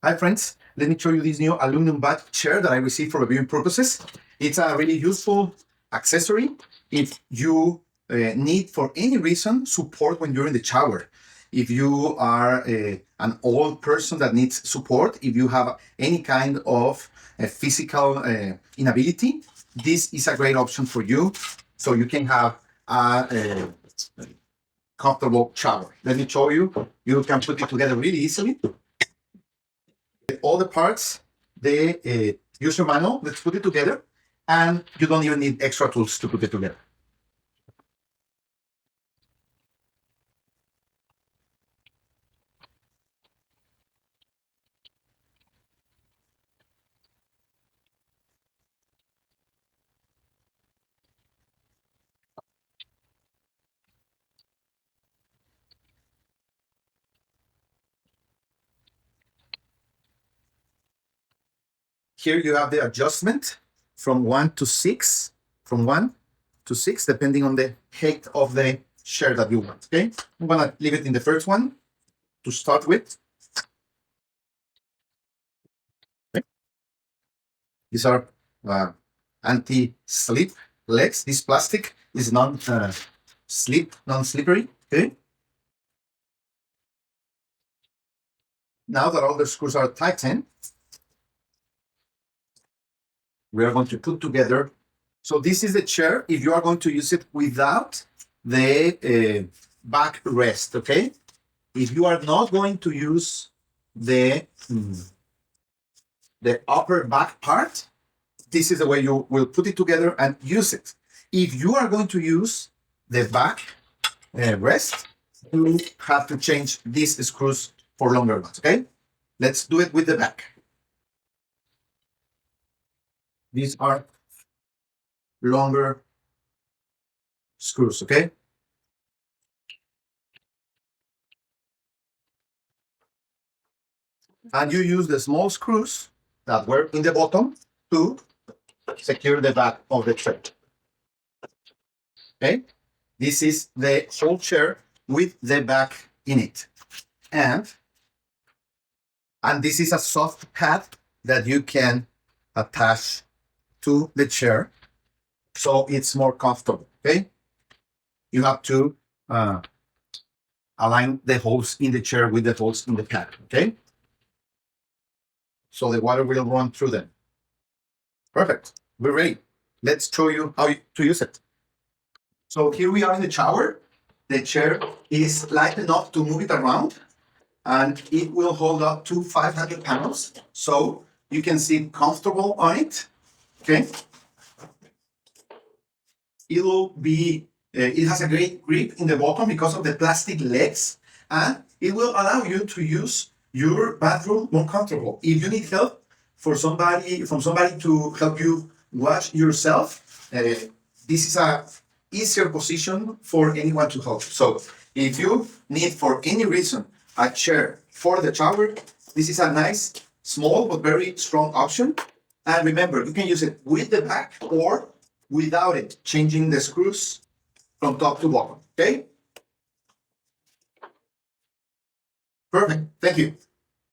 Hi friends, let me show you this new aluminum bath chair that I received for reviewing purposes. It's a really useful accessory if you need for any reason support when you're in the shower. If you are an old person that needs support, if you have any kind of physical inability, this is a great option for you. So you can have a comfortable shower. Let me show you. You can put it together really easily. All the parts, the user manual, let's put it together, and you don't even need extra tools to put it together. Here you have the adjustment from 1 to 6, from 1 to 6, depending on the height of the chair that you want, okay? I'm gonna leave it in the first one to start with. Okay. These are anti-slip legs. This plastic is non-slippery, okay? Now that all the screws are tightened, we are going to put together. So this is the chair if you are going to use it without the backrest, okay? If you are not going to use the upper back part, this is the way you will put it together and use it. If you are going to use the back rest, you have to change these screws for longer ones, okay? Let's do it with the back. These are longer screws, okay? And you use the small screws that were in the bottom to secure the back of the chair. Okay? This is the whole chair with the back in it. And this is a soft pad that you can attach to the chair so it's more comfortable, okay? You have to align the holes in the chair with the holes in the pad, okay? So the water will run through them. Perfect. We're ready. Let's show you how to use it. So here we are in the shower. The chair is light enough to move it around, and it will hold up to 500 pounds. So you can sit comfortable on it. Okay. It has a great grip in the bottom because of the plastic legs, and it will allow you to use your bathroom more comfortable. If you need help from somebody to help you wash yourself, this is a easier position for anyone to help. So if you need for any reason a chair for the shower, this is a nice, small but very strong option. And remember, you can use it with the back or without it, changing the screws from top to bottom. Okay? Perfect. Thank you.